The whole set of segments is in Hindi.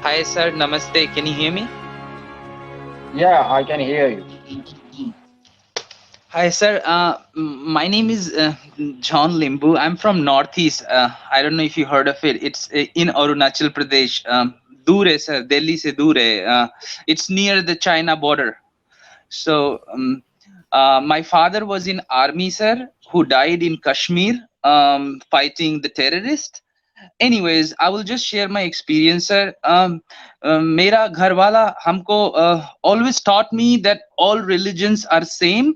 Hi, sir. Namaste. Can you hear me? Yeah, I can hear you. Hi, sir. My name is John Limbu. I'm from Northeast. I don't know if you heard of it. It's in Arunachal Pradesh. दूर है sir. Delhi से दूर है. It's near the China border. So, my father was in army, sir, who died in Kashmir, fighting the terrorist. Anyways, I will just share my experience, sir. मेरा घर वाला हमको always taught me that all religions are same.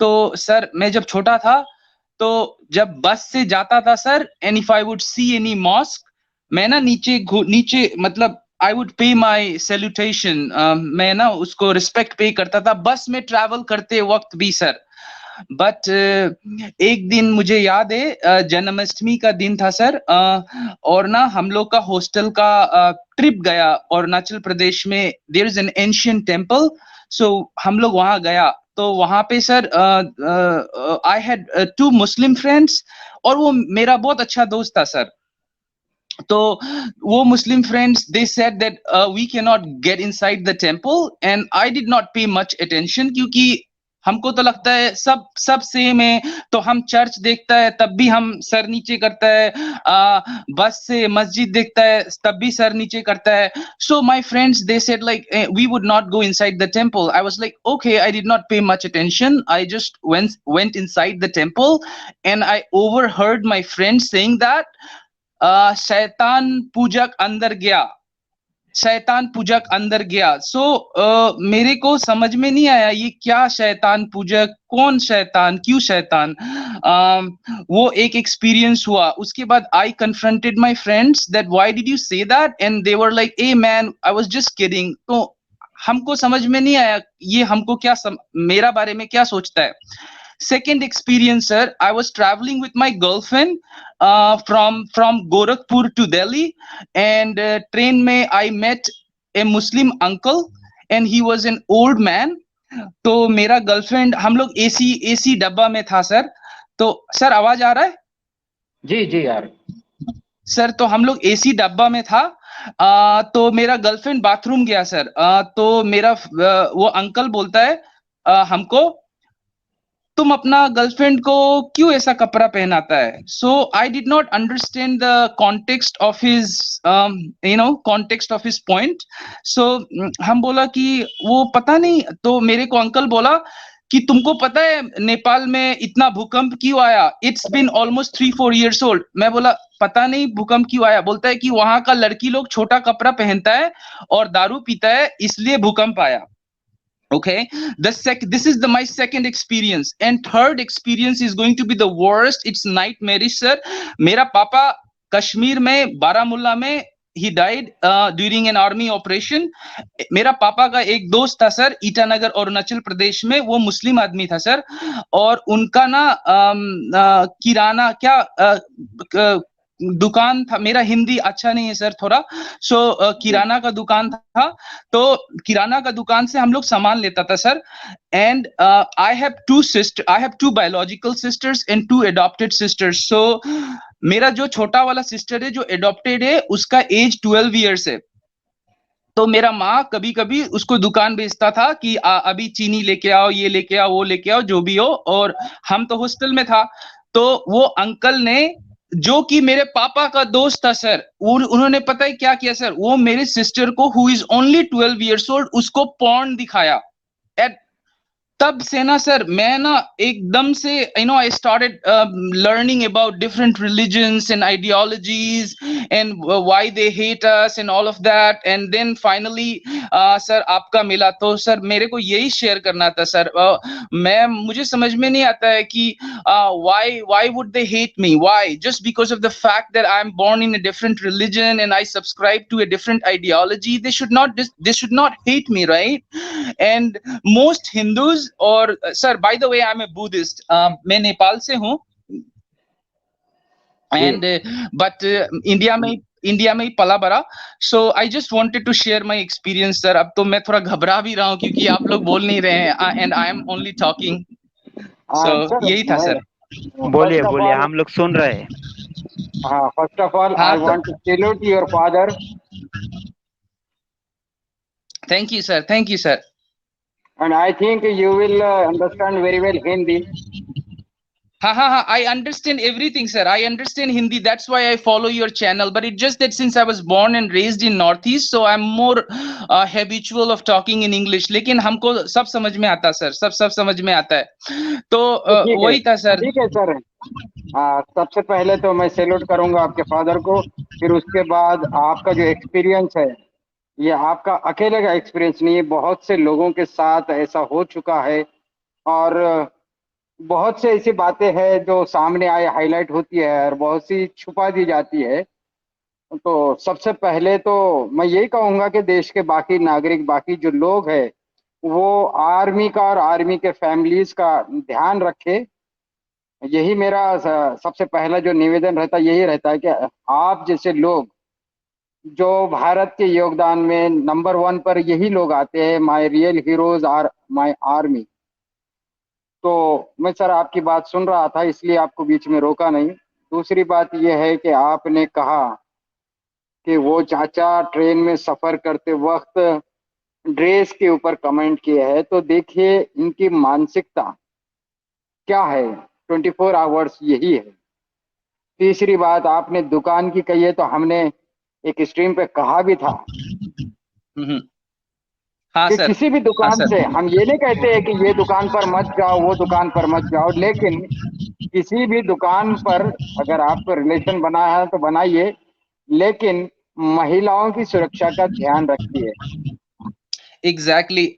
तो सर मैं जब छोटा था तो जब बस से जाता था sir, and if I would see any mosque, मैं ना नीचे मतलब आई वुड पे माई सैल्यूटेशन, मैं ना उसको रिस्पेक्ट पे करता था बस में ट्रैवल करते वक्त भी सर. बट एक दिन मुझे याद है, जन्माष्टमी का दिन था सर, और ना हम लोग का हॉस्टल का ट्रिप गया अरुणाचल प्रदेश में. There is an ancient temple. So हम लोग वहां गया. तो वहां पे sir I had two Muslim friends, और वो मेरा बहुत अच्छा दोस्त था सर. तो वो Muslim friends they said that we can not get inside the temple, and I did not pay much attention क्योंकि हमको तो लगता है सब सब सेम है. तो हम चर्च देखता है तब भी हम सर नीचे करता है, बस से मस्जिद देखता है तब भी सर नीचे करता है. So my friends they said like we would not go inside the temple. I was like okay, I did not pay much attention. I just went inside the temple, and I overheard my friends saying that शैतान पूजक अंदर गया, शैतान पूजक अंदर गया. सो मेरे को समझ में नहीं आया ये क्या शैतान पूजक, कौन शैतान, क्यों शैतान. वो एक एक्सपीरियंस हुआ. उसके बाद I confronted my friends that why did you say that, and they were like a man I was just kidding. तो हमको समझ में नहीं आया ये हमको मेरा बारे में क्या सोचता है. Second experience, sir, I was traveling with my girlfriend from Gorakhpur to Delhi, and train में I met a Muslim uncle, and he was an old man. तो मेरा गर्लफ्रेंड, हम लोग एसी एसी डब्बा में था सर. तो सर आवाज आ रहा है जी जी यार। सर. तो हम लोग एसी डब्बा में था. तो मेरा गर्लफ्रेंड बाथरूम गया सर. तो मेरा वो अंकल बोलता है हमको, तुम अपना गर्लफ्रेंड को क्यों ऐसा कपड़ा पहनाता है. So I did not understand the context of his context of his point. So हम बोला कि वो पता नहीं. तो मेरे को अंकल बोला कि तुमको पता है नेपाल में इतना भूकंप क्यों आया, it's been almost 3-4 years old. मैं बोला पता नहीं भूकंप क्यों आया. बोलता है कि वहां का लड़की लोग छोटा कपड़ा पहनता है और दारू पीता है इसलिए भूकंप आया. Okay, this is my second experience, and third experience is going to be the worst. It's nightmarish, sir. मेरा पापा कश्मीर में बारामुल्ला में he died during an army operation. मेरा पापा का एक दोस्त था सर ईटानगर अरुणाचल प्रदेश में, वो मुस्लिम आदमी था सर. और उनका ना किराना क्या दुकान था. मेरा हिंदी अच्छा नहीं है सर थोड़ा. सो किराना का दुकान था. तो किराना का दुकान से हम लोग सामान लेता था sir. And I have two biological sisters and two adopted sisters. So मेरा जो छोटा वाला सिस्टर है जो एडॉप्टेड है उसका एज 12 years है. तो मेरा माँ कभी कभी उसको दुकान भेजता था कि अभी चीनी लेके आओ, ये लेके आओ, वो लेके आओ, जो भी हो. और हम तो हॉस्टल में था. तो वो अंकल ने, जो कि मेरे पापा का दोस्त था सर, उन्होंने पता है क्या किया सर, वो मेरे सिस्टर को who is only 12 years old उसको पॉर्न दिखाया. एट तब से ना सर मैं ना एकदम से I started learning about different religions and ideologies and why they hate us and all of that. And then finally sir आपका मिला. तो सर मेरे को यही शेयर करना था सर. मैं मुझे समझ में नहीं आता है कि why would they hate me, why just because of the fact that I'm born in a different religion and I subscribe to a different ideology. They should not hate me, right? And most Hindus, or sir, by the way, I'm a Buddhist. मैं नेपाल से हूँ. जी And but इंडिया में ही पला बड़ा. So I just wanted to share my experience sir. अब तो मैं थोड़ा घबरा भी रहा हूँ क्योंकि आप लोग बोल नहीं रहे हैं, and I am only talking. So sir यही था मैं सर. बोलिए फर्स्ट ऑफ बोलिए, ऑल हम लोग सुन रहे हैं। हाँ फर्स्ट ऑफ ऑल हाँ आई तो want to salute your father Thank you, sir. Thank you, sir. And I think you will understand very well Hindi. Ha. I understand everything, sir. I understand Hindi. That's why I follow your channel. But it's just that since I was born and raised in Northeast, so I'm more habitual of talking in English. लेकिन हमको सब समझ में आता, sir. सब समझ में आता है. तो वही था, sir. ठीक है सर। सबसे पहले तो मैं सैल्यूट करूंगा आपके फादर को, फिर उसके बाद आपका जो एक्सपीरियंस है, ये आपका अकेले का एक्सपीरियंस नहीं है, बहुत से लोगों के साथ ऐसा हो चुका है और बहुत से ऐसी बातें हैं जो सामने आए हाईलाइट होती है और बहुत सी छुपा दी जाती है। तो सबसे पहले तो मैं यही कहूंगा कि देश के बाकी नागरिक, बाकी जो लोग हैं, वो आर्मी का और आर्मी के फैमिलीज का ध्यान रखे। यही मेरा सबसे पहला जो निवेदन रहता है, यही रहता है कि आप जैसे लोग जो भारत के योगदान में नंबर 1 पर यही लोग आते हैं, my real heroes are my army. तो मैं सर आपकी बात सुन रहा था, इसलिए आपको बीच में रोका नहीं। दूसरी बात यह है कि आपने कहा कि वो चाचा ट्रेन में सफर करते वक्त ड्रेस के ऊपर कमेंट किए हैं, तो देखिए इनकी मानसिकता क्या है, 24 आवर्स यही है। तीसरी बात आपने दुकान की कही है, तो हमने एक स्ट्रीम पे कहा भी था हाँ कि सर, किसी भी दुकान से हम ये नहीं कहते हैं कि ये दुकान पर मत जाओ, वो दुकान पर मत जाओ, लेकिन किसी भी दुकान पर अगर आपको रिलेशन बना है तो बनाइए, लेकिन महिलाओं की सुरक्षा का ध्यान रखिए। एग्जैक्टली।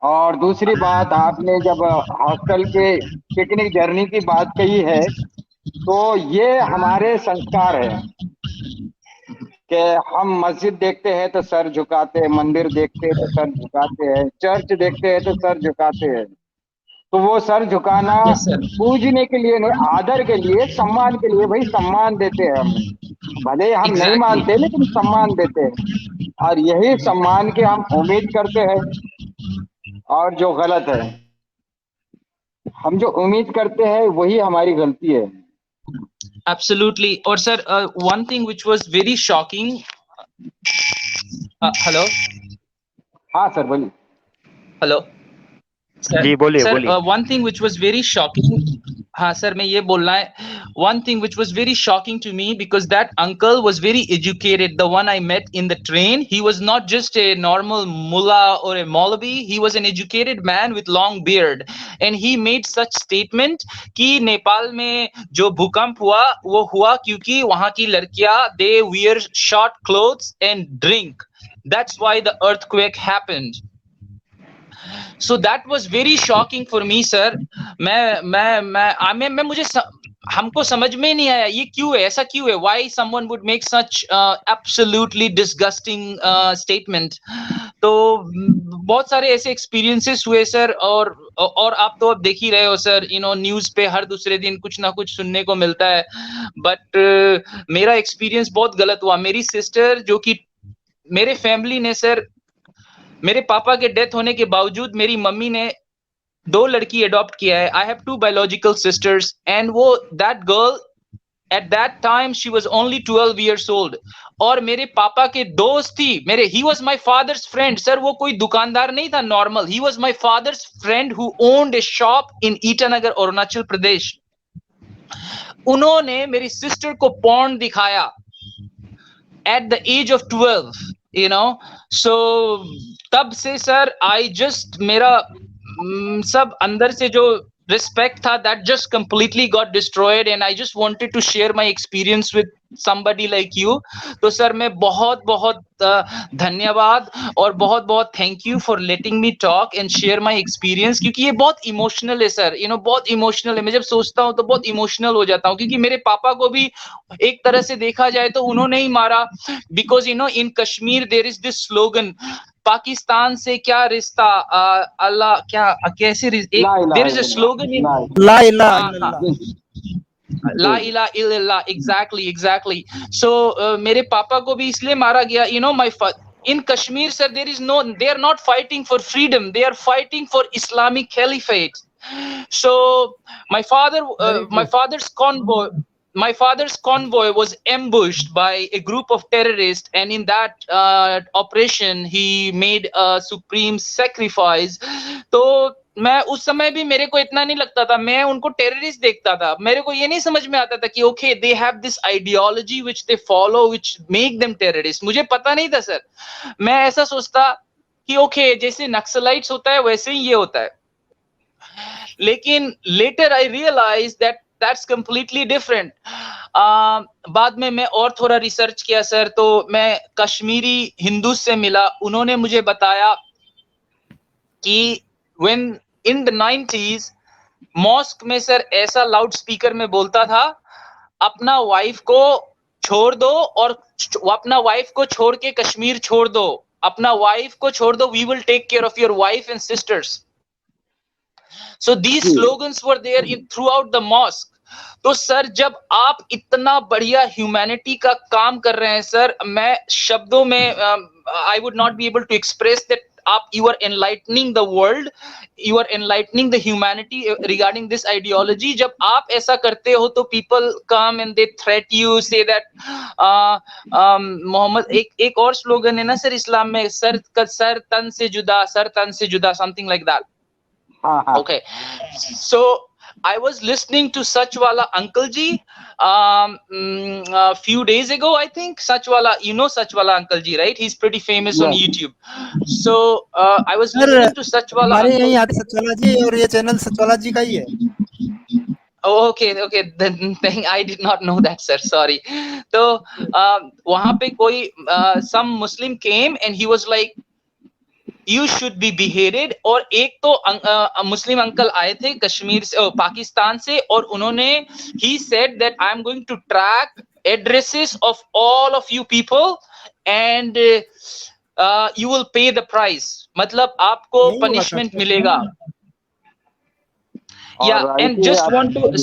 और दूसरी बात, आपने जब हॉस्टल के पिकनिक जर्नी की बात कही है, तो ये हमारे संस्कार है कि हम मस्जिद देखते हैं तो सर झुकाते हैं, मंदिर देखते हैं तो सर झुकाते हैं, चर्च देखते हैं तो सर झुकाते हैं। तो वो सर झुकाना यस सर। पूजने के लिए नहीं, आदर के लिए, सम्मान के लिए। भाई सम्मान देते हैं हम, भले हम नहीं मानते लेकिन सम्मान देते हैं, और यही सम्मान के हम उम्मीद करते हैं। और जो गलत है, हम जो उम्मीद करते हैं वही हमारी गलती है। Absolutely. Or sir, one thing which was very shocking. Hello. हाँ सर बोलिए। Hello. Sir, जी बोलिए sir, बोलिए। one thing which was very shocking. हाँ सर, मैं ये बोलना है, one thing which was very shocking to me, because that uncle was very educated, the one I met in the train. He was not just a normal mullah or a maulvi, he was an educated man with long beard, and he made such statement कि नेपाल में जो भूकंप हुआ वो हुआ क्योंकि वहां की लड़कियां they wear short clothes and drink, that's why the earthquake happened. So that was very shocking for me, sir. मैं मुझे हमको समझ में नहीं आया ये क्यों है, ऐसा क्यों है, why someone would make such absolutely disgusting statement. तो बहुत सारे ऐसे एक्सपीरियंसेस हुए सर, और आप तो अब देख ही रहे हो सर, न्यूज पे हर दूसरे दिन कुछ ना कुछ सुनने को मिलता है। बट मेरा एक्सपीरियंस बहुत गलत हुआ। मेरी सिस्टर, जो कि मेरे फैमिली ने सर, मेरे पापा के डेथ होने के बावजूद मेरी मम्मी ने 2 लड़की अडॉप्ट किया है। I have 2 biological sisters, and वो that girl at that time she was only 12 years old, और मेरे पापा के दोस्त थी, he was my father's friend sir. वो कोई दुकानदार नहीं था normal, he was my father's friend who owned a shop in Itanagar, Arunachal Pradesh. उन्होंने मेरी सिस्टर को पॉर्न दिखाया at the age of 12, so तब से सर आई जस्ट, मेरा सब अंदर से जो respect था, that just completely got destroyed, and I just wanted to share my experience with somebody like you. तो सर मैं बहुत बहुत धन्यवाद और बहुत बहुत thank you for letting me talk and share my experience, क्योंकि ये बहुत इमोशनल है सर, बहुत इमोशनल है। मैं जब सोचता हूँ तो बहुत इमोशनल हो जाता हूँ, क्योंकि मेरे पापा को भी एक तरह से देखा जाए तो उन्होंने ही मारा, because in Kashmir there is this slogan, Pakistan से क्या रिश्ता, अल्लाह क्या कैसे, there is a slogan in ला इलाहा इल्लल्लाह, ला इलाहा इल्लल्लाह, एग्जैक्टली। सो मेरे पापा को भी इसलिए मारा गया, my in Kashmir sir, they are not fighting for freedom, they are fighting for Islamic caliphate. So my father's convoy, my father's convoy was ambushed by a group of terrorists, and in that operation he made a supreme sacrifice. तो मैं उस समय भी मेरे को इतना नहीं लगता था, मैं उनको टेररिस्ट देखता था, मेरे को ये नहीं समझ में आता था कि okay they have this ideology which they follow which make them terrorist. मुझे पता नहीं था सर, मैं ऐसा सोचता कि ओके जैसे नक्सलाइट्स होता है वैसे ही ये होता है। लेकिन later I realise that that's completely different. बाद में मैं और थोड़ा रिसर्च किया सर, तो मैं कश्मीरी हिंदू से मिला, उन्होंने मुझे बताया कि when in the 90s mosque में सर ऐसा लाउड स्पीकर में बोलता था, अपना वाइफ को छोड़ दो और अपना वाइफ को छोड़ के कश्मीर छोड़ दो, अपना वाइफ को छोड़ दो, we will take care of your wife and sisters. So these slogans were there in throughout the mosque. तो सर जब आप इतना बढ़िया ह्यूमैनिटी का काम कर रहे हैं सर, मैं शब्दों में I would not be able to express that आप you are enlightening the world, you are enlightening the humanity regarding this ideology. जब आप ऐसा करते हो तो people come and they threat you, say that Mohammad एक और स्लोगन है ना सर इस्लाम में, सर तन से जुदा, सर तन से जुदा, something like that. Okay, so I was listening to Sachwala Uncle Ji a few days ago, I think. Sachwala, you know Sachwala Uncle Ji, right? He's pretty famous on YouTube. So I was listening to Sachwala हमारे Uncle. यहीं आते सचवाला जी, और ये चैनल सचवाला जी का ही है। Oh, okay, then I did not know that, sir. Sorry. तो वहाँ पे कोई some Muslim came and he was like, You should be beheaded. और एक तो मुस्लिम अंकल आए थे कश्मीर से, पाकिस्तान से, और उन्होंने he said that I am going to track addresses of all of you people and you will pay the price. मतलब आपको punishment मिलेगा। Yeah, and just want to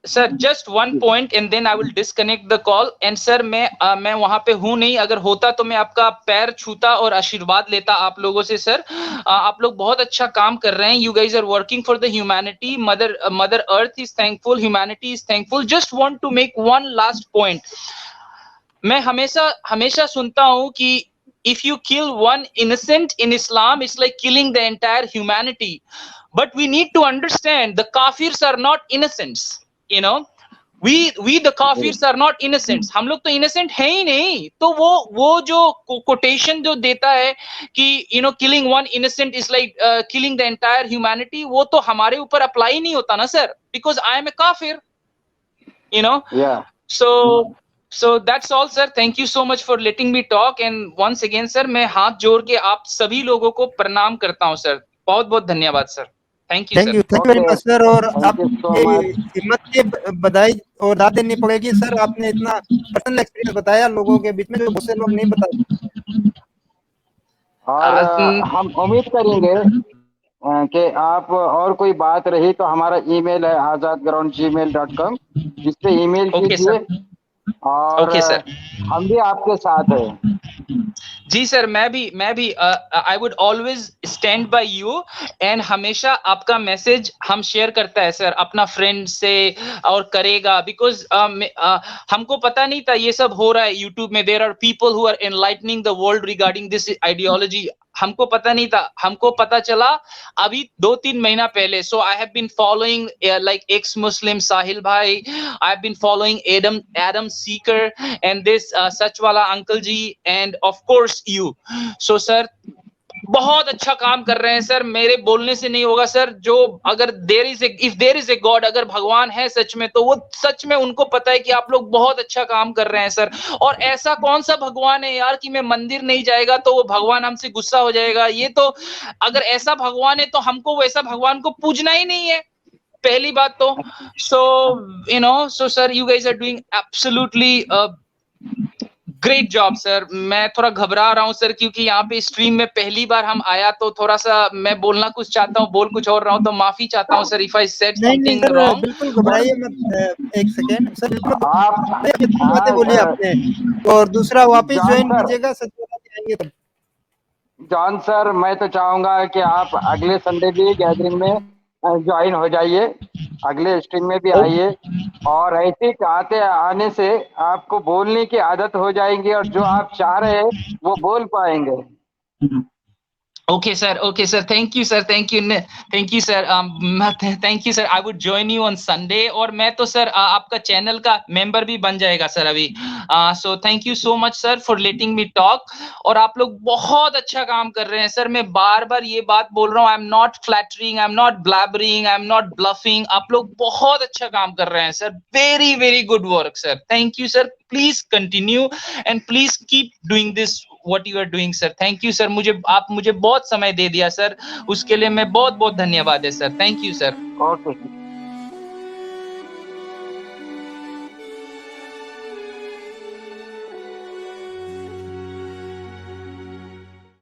sir just one point and then I will disconnect the call. And sir मैं वहां पे हूं नहीं, अगर होता तो मैं आपका पैर छूता और आशीर्वाद लेता आप लोगों से। सर आप लोग बहुत अच्छा काम कर रहे हैं, you guys are working for the humanity, mother earth is thankful, humanity is thankful. Just want to make one last point. मैं हमेशा सुनता हूं कि if you kill one innocent in Islam, it's like killing the entire humanity. But we need to understand the kafirs are not innocents, you know. We the kafirs are not innocents. हम लोग तो innocent है ही नहीं। तो वो जो quotation जो देता है कि you know killing one innocent is like killing the entire humanity, वो तो हमारे ऊपर apply नहीं होता ना sir, because I am a kafir, you know. Yeah. So that's all sir. Thank you so much for letting me talk. And once again sir, मैं हाथ जोड़ के आप सभी लोगों को प्रणाम करता हूं सर। बहुत बहुत धन्यवाद sir. Thank you thank you very much sir. और आप हिम्मत की बधाई और दाद देनी पड़ेगी सर, आपने इतना पर्सनल एक्सपीरियंस बताया लोगों के बीच में जो बहुत से लोग नहीं बताते। और हम उम्मीद करेंगे कि आप और कोई बात रही तो हमारा ईमेल है azadground@gmail.com, जिस पे ईमेल कीजिए। और हम भी आपके साथ हैं। जी सर, मैं भी I would always stand by you and हमेशा आपका मैसेज हम शेयर करता है सर अपना फ्रेंड से और करेगा, बिकॉज हमको पता नहीं था ये सब हो रहा है यूट्यूब में। There are people who are enlightening the world regarding this ideology. हमको पता नहीं था, हमको पता चला अभी 2-3 महीना पहले। So I have been following like ex Muslim Sahil भाई, I have been following Adam Seeker and this Sachwala uncle ji and of course you. So sir बहुत अच्छा काम कर रहे हैं सर, मेरे बोलने से नहीं होगा सर। जो अगर if there is a god, अगर भगवान है सच में, तो वो सच में उनको पता है कि आप लोग बहुत अच्छा काम कर रहे हैं सर। और ऐसा कौन सा भगवान है यार कि मैं मंदिर नहीं जाएगा तो वो भगवान हमसे गुस्सा हो जाएगा? ये तो अगर ऐसा भगवान है तो हमको वैसा भगवान को पूजना ही नहीं है, पहली बात तो। So sir you guys are doing absolutely great job sir. मैं थोड़ा घबरा रहा हूँ सर, क्योंकि यहाँ पे स्ट्रीम में पहली बार हम आया तो थोड़ा सा मैं बोलना कुछ चाहता हूँ, बोल कुछ और रहा हूँ, तो माफी चाहता हूँ sir if I said something wrong. बिल्कुल घबराइए मत, एक सेकेंड सर, बिल्कुल बातें बोली आपने। और दूसरा वापस ज्वाइन कीजिएगा, आएंगे तब। जॉन सर, मैं तो चाहूंगा कि आप अगले संडे भी गैदरिंग में ज्वाइन हो जाइए, अगले स्ट्रीम में भी आइए, और ऐसे आते आने से आपको बोलने की आदत हो जाएगी और जो आप चाह रहे हैं वो बोल पाएंगे। Okay, sir. Okay, sir. Thank you, sir. Thank you. Thank you, sir. Thank you, sir. I would join you on Sunday. और मैं तो सर आपका चैनल का मेंबर भी बन जाएगा सर अभी। So thank you so much, sir, for letting me talk. और आप लोग बहुत अच्छा काम कर रहे हैं सर। मैं बार बार ये बात बोल रहा हूँ, I'm not flattering, I'm not blabbering, I'm not bluffing. आप लोग बहुत अच्छा काम कर रहे हैं sir. Very, very good work, sir. Thank you, sir. Please continue and please keep doing this what you are doing, sir. Thank you, sir. आप मुझे बहुत समय दे दिया सर, उसके लिए मैं बहुत बहुत धन्यवाद है sir. Thank you, sir. Okay.